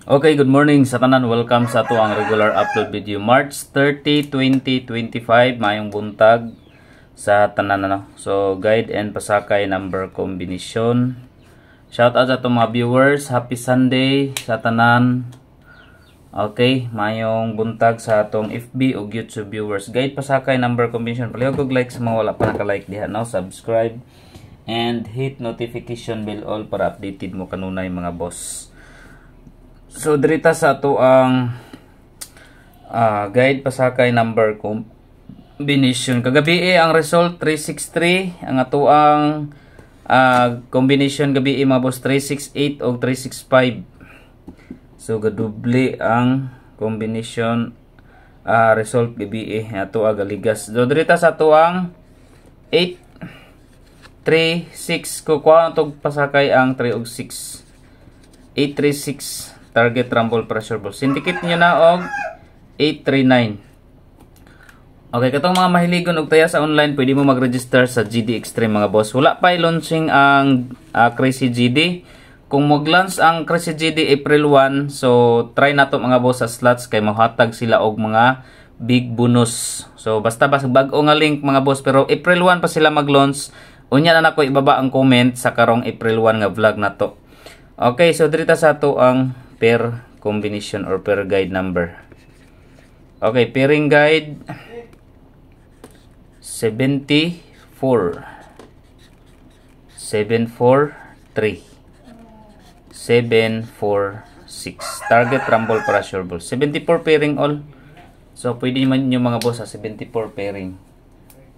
Okay, good morning sa tanan. Welcome sa ato ang regular upload video. March 30, 2025, mayong buntag sa tanan ano. So, guide and pasakay number combination. Shout out sa atong mga viewers. Happy Sunday sa tanan. Okay, mayong buntag sa atong FB o YouTube viewers. Guide pasakay number combination. Palihog og like sa mga wala pa naka-like diha no, subscribe and hit notification bell all para updated mo kanunay mga boss. So dirita sa ato ang guide pasakay number combination. Kagabi ang result 363, ang ato ang combination gabi mga boss 368 o 365. So gaduble ang combination result gabi ato agaligas. So dirita sa ato ang 8 3 6 kukuha tog pasakay ang 3 og 6. 836 target rumble pressure ball. Syndicate nyo na og 839. Okay, katong mga mahiligon og taya sa online, pwede mo mag-register sa GD Extreme mga boss. Wala pa i-launching ang Crazy GD. Kung mag-launch ang Crazy GD April 1, so try na to mga boss sa slots kay mahatag sila og mga big bonus. So basta bag-o nga link mga boss, pero April 1 pa sila mag-launch. Unya na nako ibaba ang comment sa karong April 1 nga vlog na to. Okay, so dito sa to ang pair combination or pair guide number. Okay, pairing guide 74 743 746 target rumble pressure ball. 74 pairing all. So pwede man nyo mga boss sa 74 pairing.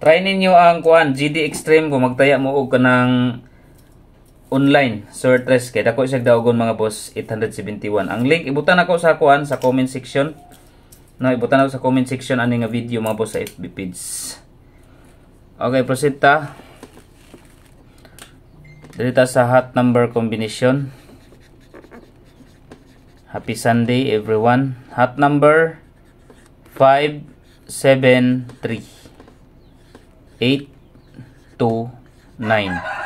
Try ninyo ang kuan GD Extreme kung magtaya mo og kanang online sortress kay dako siya daogon mga boss 871. Ang link ibutan ako sa kuan sa comment section. No, ibutan ako sa comment section ani nga video mga boss sa FB page. Okay, proceed ta. Dito sa hot number combination. Happy Sunday everyone. Hot number 573 8 2 9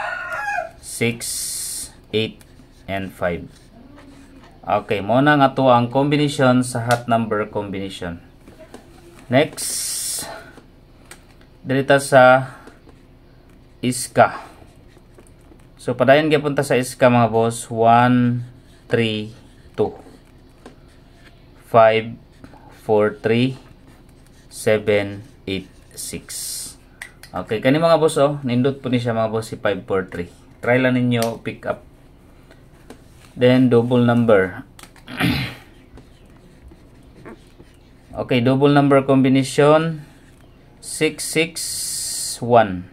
6, 8, and 5. Okay, muna nga to ang combination sa hot number combination. Next, dito sa iska. So, padayon punta sa iska mga boss. 1, 3, 2. 5, 4, 3, 7, 8, 6. Okay, kani mga boss nindot po ni siya mga boss si 5, 4, 3. Try lang ninyo pick up. Then double number. Okay, double number combination 661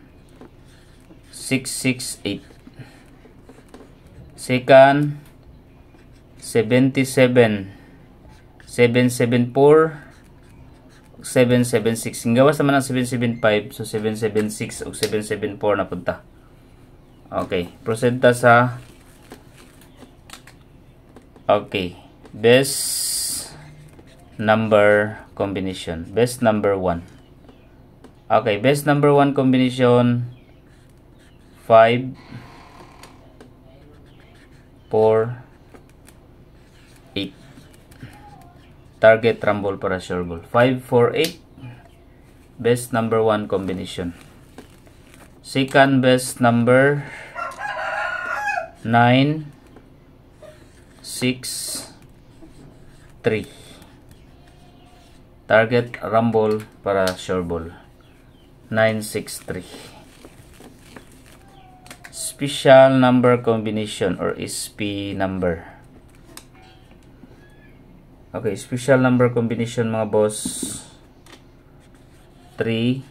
668. Second 77 774 776. Gawas naman ang 775, so 776 o 774 na punta. Okay, proceed ta sa best number combination. Best number 1. Okay, best number 1 combination 5 4 8. Target rumble para sure ball. 5 4 8. Best number 1 combination. Second best number 9 6 3. Target rumble para sure ball 963. Special number combination or SP number. Okay, special number combination mga boss 3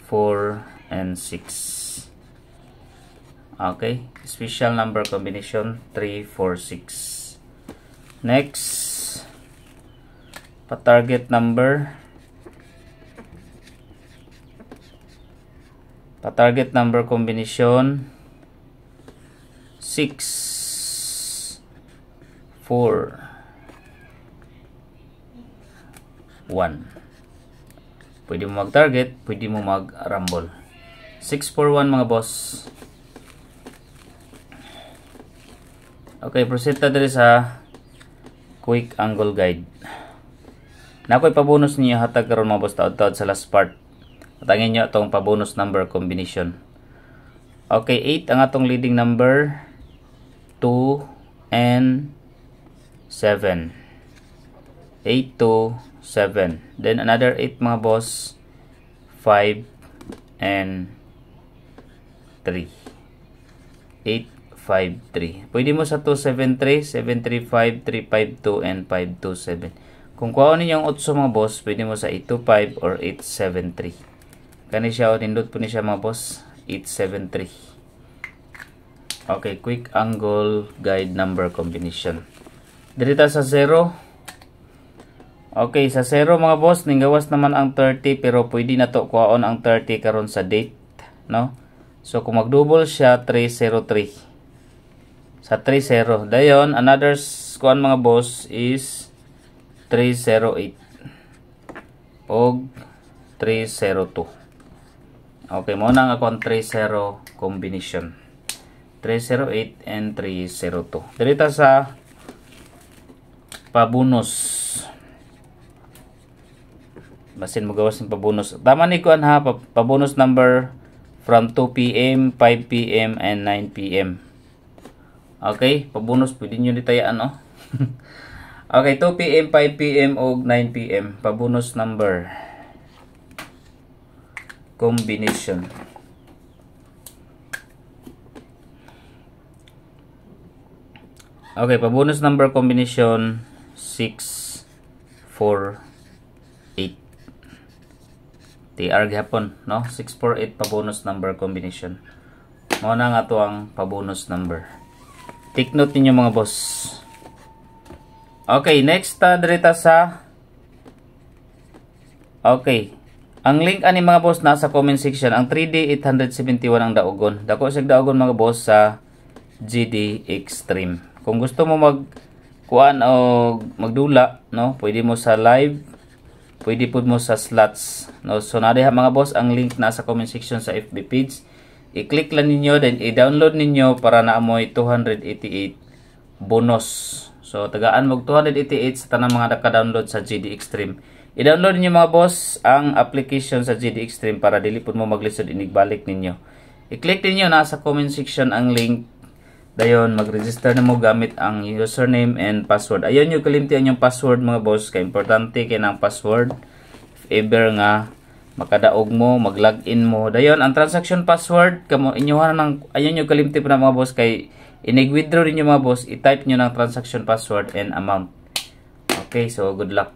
4 and 6. Okay, special number combination 3 4 6. Next, pa-target number 6 4 1. Pwede mo mag-target, pwede mo mag-rumble. 641 mga boss. Okay, proceed ta diri sa quick angle guide. Nakoy pabonus niyo hatag karon mga boss taod-taod sa last part. Atangin niyo atong pabonus number combination. Okay, 8 ang atong leading number, 2 and 7. 8 to 7. Then another 8 mga boss, 5 and 3. 8, 5, 3. Pwede mo sa 273, 735, 352 and 527. Kung kuha ninyo ang 8 mga boss, pwede mo sa 825 or 873. Kani siya, nindot po ni siya mga boss, 873. Okay, quick angle guide number combination. Dirita sa 0. Okay, sa 0 mga boss, ninggawas naman ang 30 pero pwede na to kuhaon ang 30 karon sa date, no? So kung mag-double siya 303. Sa 30. Dayon another kuan mga boss is 308 og 302. Okay, mo nang ako ang 30 combination. 308 and 302. Dirita sa pabonus. Basin mo gawas ng pabonus. Tama ni kuan ha, pabonus number from 2 PM, 5 PM and 9 PM. Okay, pabonus pwede niyo ditayaan no. Okay, 2 PM, 5 PM o 9 PM. Pabonus number combination. Okay, pabonus number combination 6, 4, 8. TR gihapon, no? 6, 4, 8 pabonus number combination. Mao na nga to ang pabonus number. Take note ninyo mga boss. Okay, next direta sa okay. Ang link ani mga boss nasa comment section. Ang 3D 871 ang daogon. Dako sig daogon mga boss sa GD Extreme. Kung gusto mo kuan o magdula, no, pwede mo sa live, pwede pud mo sa slots, no. So na diha mga boss ang link nasa comment section sa FB page. I-click lang ninyo then i-download ninyo para naamoy 288 bonus. So tagaan mo 288 sa tanang mga naka-download sa GD Extreme. I-download niyo mga boss ang application sa GD Extreme para dili pud mo maglisod inigbalik ninyo. I-click niyo nasa comment section ang link. Dayon mag-register na mo gamit ang username and password. Ayon yung kalimtian yung password mga boss, kay importante kay nang password. If ever nga makadaog mo, mag-login mo. Dayon ang transaction password kamo inyohan nang ayon yung kalimti pa mga boss kay inig-withdraw ninyo mga boss, i-type nyo ng transaction password and amount. Okay, so good luck.